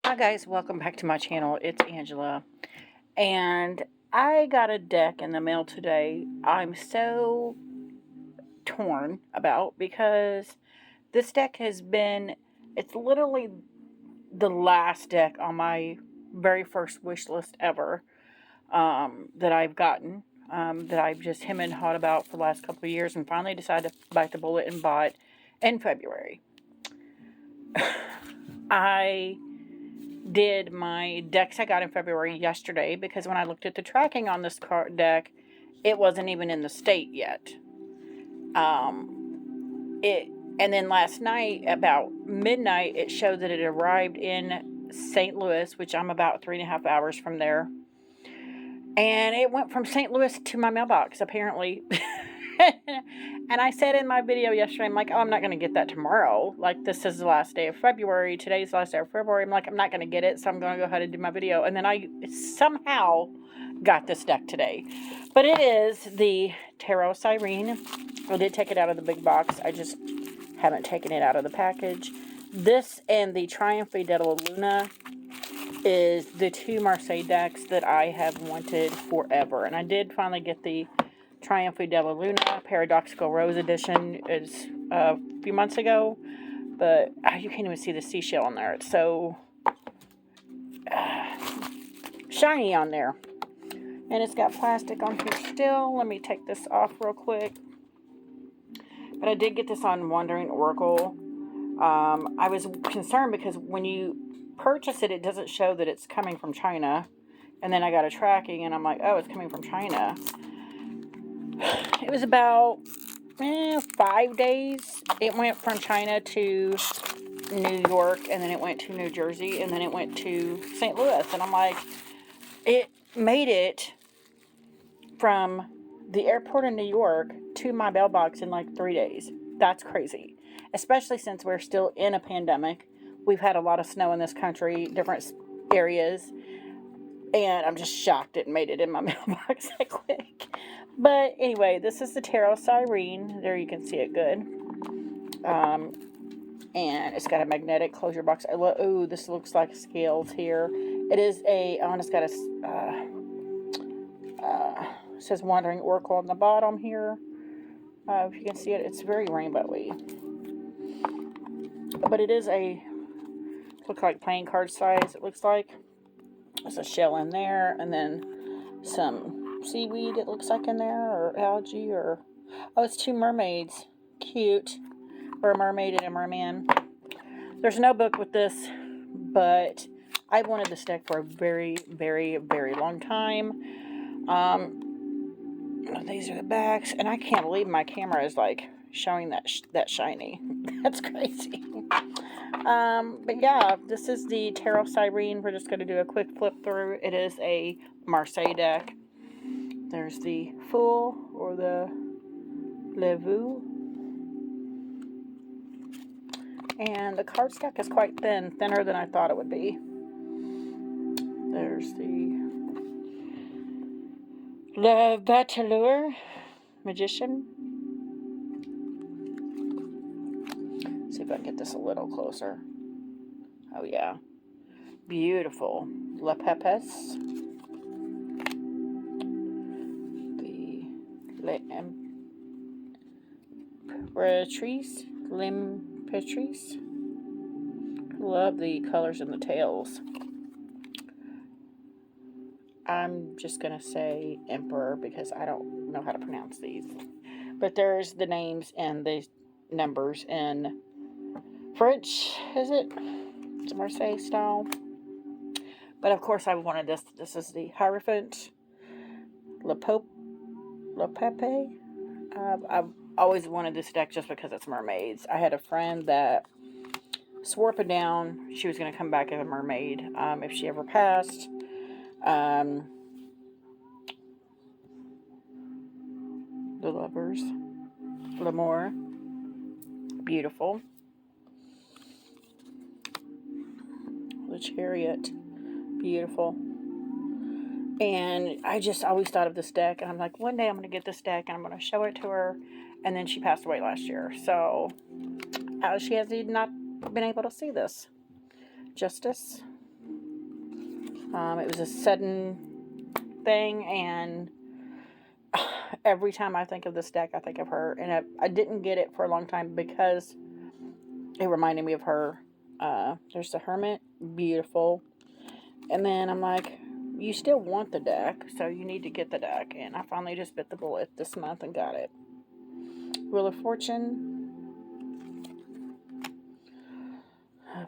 Hi guys, welcome back to my channel. It's Angela, and I got a deck in the mail today. I'm so torn about because this deck it's literally the last deck on my very first wish list ever that I've gotten, that I've just hemmed and hawed about for the last couple of years and finally decided to bite the bullet and bought in February. I did my decks I got in February yesterday because when I looked at the tracking on this card deck, it wasn't even in the state yet. And then last night about midnight, it showed that it arrived in St. Louis, which I'm about 3.5 hours from there. And it went from St. Louis to my mailbox, apparently. And I said in my video yesterday, I'm like, oh, I'm not going to get that tomorrow. Like, this is the last day of February. Today's the last day of February. I'm like, I'm not going to get it, so I'm going to go ahead and do my video. And then I somehow got this deck today. But it is the Tarot Sirene. I did take it out of the big box. I just haven't taken it out of the package. This and the Triumph della Luna is the two Marseille decks that I have wanted forever. And I did finally get the Triumph della Luna Paradoxical Rose Edition is a few months ago, but you can't even see the seashell on there. It's so shiny on there. And it's got plastic on here still. Let me take this off real quick. But I did get this on Wandering Oracle. I was concerned because when you purchase it, it doesn't show that it's coming from China. And then I got a tracking and I'm like, oh, it's coming from China. It was about 5 days. It went from China to New York, and then it went to New Jersey, and then it went to St. Louis. And I'm like, it made it from the airport in New York to my mailbox in like 3 days. That's crazy. Especially since we're still in a pandemic. We've had a lot of snow in this country, different areas. And I'm just shocked it made it in my mailbox that quick. But anyway, this is the Tarot Sirene. There you can see it good. And it's got a magnetic closure box. Ooh, this looks like scales here. It is it's got it says Wandering Oracle on the bottom here. If you can see it, it's very rainbowy. But it is looks like playing card size, it looks like. There's a shell in there, and then some seaweed, it looks like, in there, or algae, or... Oh, it's two mermaids. Cute. Or a mermaid and a merman. There's no book with this, but I've wanted this deck for a very, very, very long time. These are the backs, and I can't believe my camera is, like, showing that shiny. That's crazy. But yeah, this is the Tarot Sirene. We're just going to do a quick flip through. It is a Marseille deck. There's the Fool, or the Levu. And the card stack is quite thin, thinner than I thought it would be. There's the Le Bateleur, Magician. See if I can get this a little closer. Oh yeah. Beautiful. La Pepes. The L'Impératrice. Love the colors in the tails. I'm just going to say Emperor because I don't know how to pronounce these. But there's the names and the numbers in French, is it? It's Marseille style. But of course I wanted this. This is the Hierophant. Le Pepe. I've always wanted this deck just because it's mermaids. I had a friend that swore up and down she was going to come back as a mermaid if she ever passed. The Lovers. L'amour. Beautiful. The Chariot. Beautiful. And I just always thought of this deck, and I'm like, one day I'm going to get this deck, and I'm going to show it to her. And then she passed away last year, so she has not been able to see this. Justice. It was a sudden thing, and every time I think of this deck, I think of her. And I didn't get it for a long time because it reminded me of her. There's the Hermit, beautiful. And then I'm like, you still want the deck, so you need to get the deck. And I finally just bit the bullet this month and got it. Wheel of Fortune,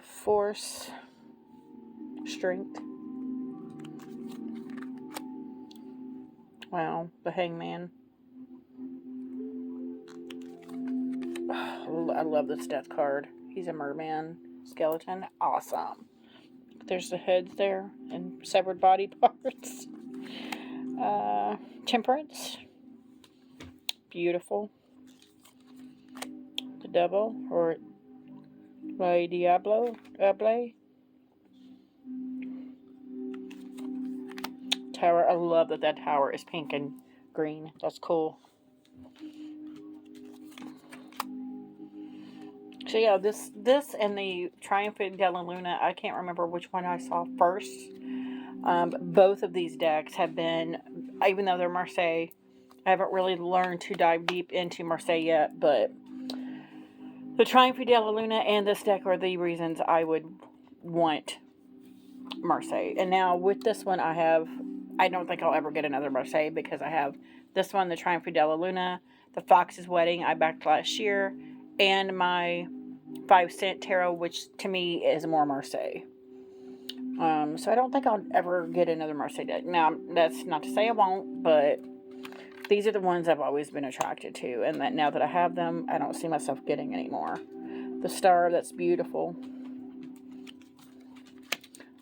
Force, Strength. Wow, the Hangman. I love this death card. He's a merman skeleton. Awesome. There's the heads there and severed body parts. Temperance. Beautiful. The Devil, or El Diablo. Tower. I love that tower is pink and green. That's cool. So yeah, this and the Triumphant Della Luna, I can't remember which one I saw first. Both of these decks have been, even though they're Marseille, I haven't really learned to dive deep into Marseille yet, but the Triumphant Della Luna and this deck are the reasons I would want Marseille. And now with this one, I don't think I'll ever get another Marseille because I have this one, the Triumphant Della Luna, the Fox's Wedding I backed last year, and my 5-cent tarot, which to me is more Marseille. So I don't think I'll ever get another Marseille deck. Now, that's not to say I won't, but these are the ones I've always been attracted to, and that now that I have them, I don't see myself getting any more. The Star, that's beautiful.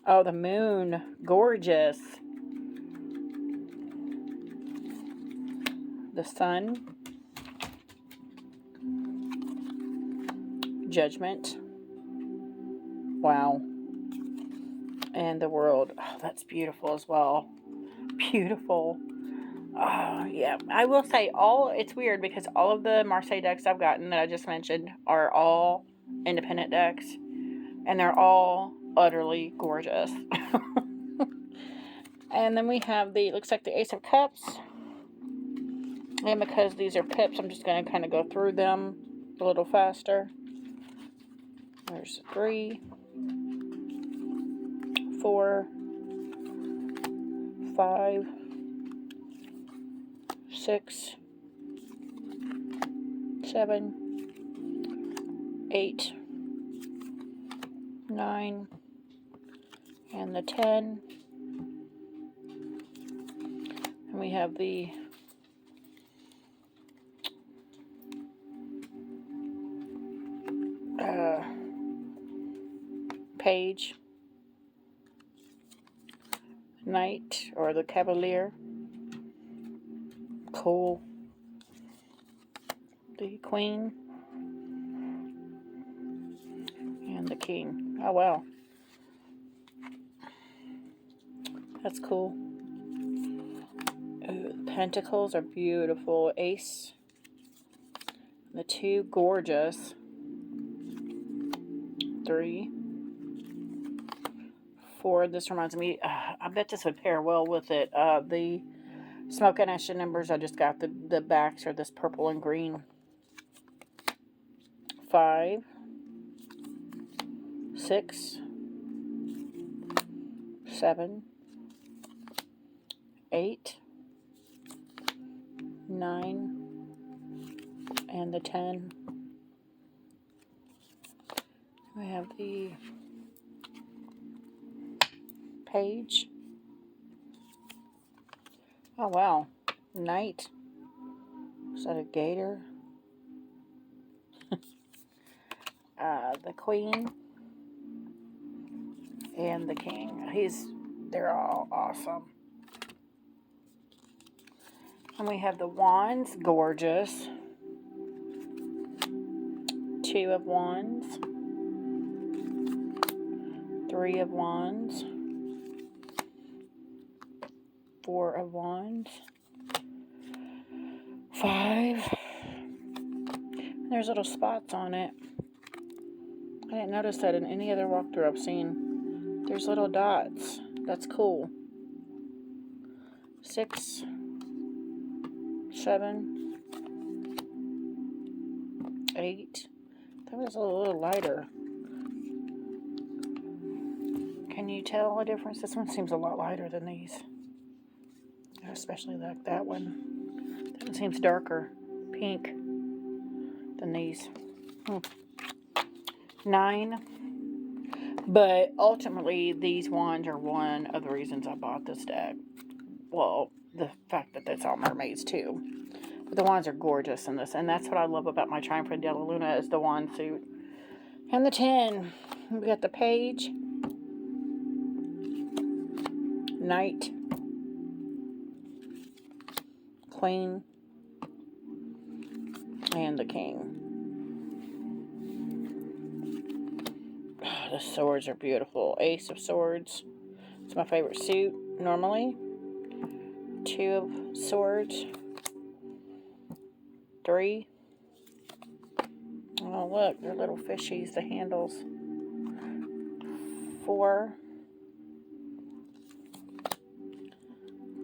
Oh, the Moon, gorgeous. The Sun, Judgment. Wow. And the World. Oh, that's beautiful as well. Beautiful. Oh, yeah. I will say it's weird because all of the Marseille decks I've gotten that I just mentioned are all independent decks. And they're all utterly gorgeous. And then we have looks like the Ace of Cups. And because these are pips, I'm just going to kind of go through them a little faster. There's 3, 4, 5, 6, 7, 8, 9, and the 10. And we have the Page, Knight, or the Cavalier. Cool. The Queen. And the King. Oh, wow. That's cool. Ooh, the Pentacles are beautiful. Ace. The 2, gorgeous. 3, 4. This reminds me, I bet this would pair well with it. The Smoke and Ash and Embers, I just got the backs are this purple and green. 5, 6, 7, 8, 9, and the 10. We have the Page. Oh, wow. Knight. Is that a gator? The Queen. And the King. They're all awesome. And we have the Wands. Gorgeous. 2 of Wands. 3 of Wands. 4 of Wands. 5. There's little spots on it. I didn't notice that in any other walkthrough I've seen. There's little dots That's cool. 6, 7, 8. That was a little lighter. Can you tell a difference? This one seems a lot lighter than these. Especially like that one. That one seems darker pink than these. 9. But ultimately, these wands are one of the reasons I bought this deck. Well, the fact that it's all mermaids too. But the wands are gorgeous in this. And that's what I love about my Triumphant Della Luna is the wand suit. And the 10. We got the page. Knight. Queen. And the king. The swords are beautiful. Ace of Swords. It's my favorite suit normally. 2 of Swords. 3. Oh look, they're little fishies, the handles. 4.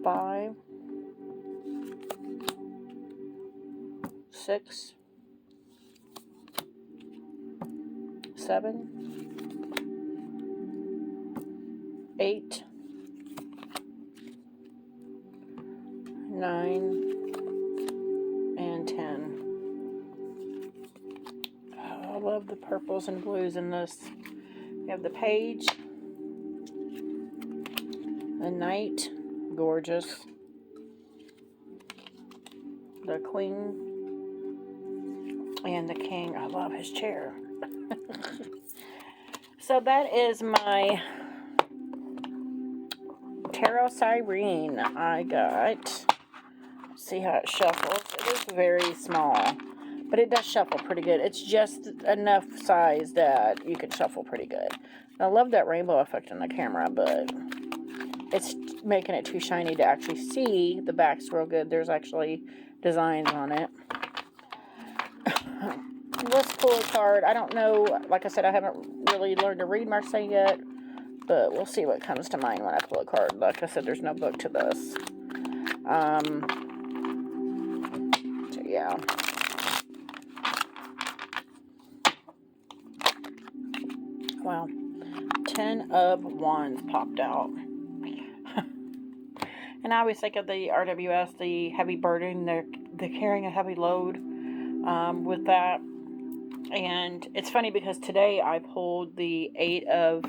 5. 6. 7. 8. 9. And 10. Oh, I love the purples and blues in this. We have the page. The knight. Gorgeous. The queen. And the king. I love his chair. So that is my Tarot Sirene. I got, see how it shuffles. It is very small, but it does shuffle pretty good. It's just enough size that you can shuffle pretty good. And I love that rainbow effect on the camera, but it's making it too shiny to actually see. The back's real good. There's actually designs on it. Let's pull a card. I don't know. Like I said, I haven't really learned to read Marseille yet. But we'll see what comes to mind when I pull a card. Like I said, there's no book to this. So yeah. Well, 10 of Wands popped out. And I always think of the RWS, the heavy burden. They're carrying a heavy load with that. And it's funny because today I pulled the 8 of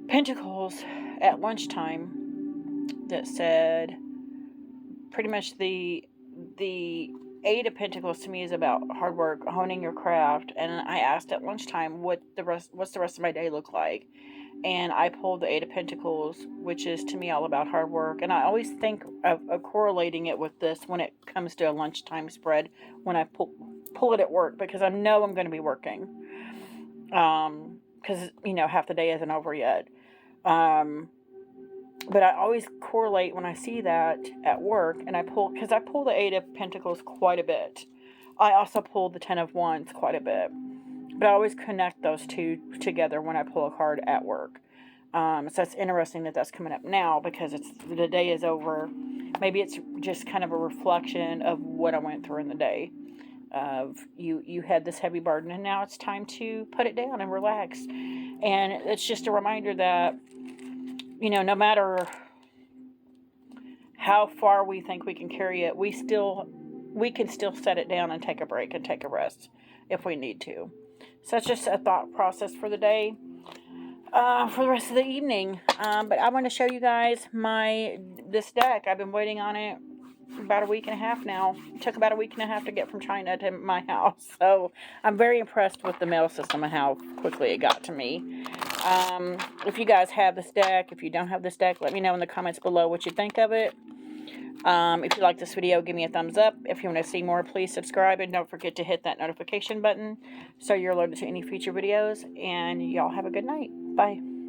Pentacles at lunchtime that said pretty much the 8 of Pentacles to me is about hard work, honing your craft. And I asked at lunchtime what's the rest of my day look like. And I pulled the 8 of Pentacles, which is to me all about hard work. And I always think of correlating it with this when it comes to a lunchtime spread when I pull it at work, because I know I'm going to be working. Because, you know, half the day isn't over yet. But I always correlate when I see that at work, and I pull the 8 of Pentacles quite a bit. I also pull the 10 of Wands quite a bit. But I always connect those two together when I pull a card at work. So it's interesting that that's coming up now, because the day is over. Maybe it's just kind of a reflection of what I went through in the day. Of you had this heavy burden, and now it's time to put it down and relax. And it's just a reminder that, you know, no matter how far we think we can carry it, we can still set it down and take a break and take a rest if we need to. So that's just a thought process for the day, for the rest of the evening. But I want to show you guys this deck. I've been waiting on it about a week and a half now. It took about a week and a half to get from China to my house. So I'm very impressed with the mail system and how quickly it got to me. If you guys have this deck, if you don't have this deck, let me know in the comments below what you think of it. If you like this video, give me a thumbs up. If you want to see more, please subscribe, and don't forget to hit that notification button so you're alerted to any future videos. And y'all have a good night. Bye.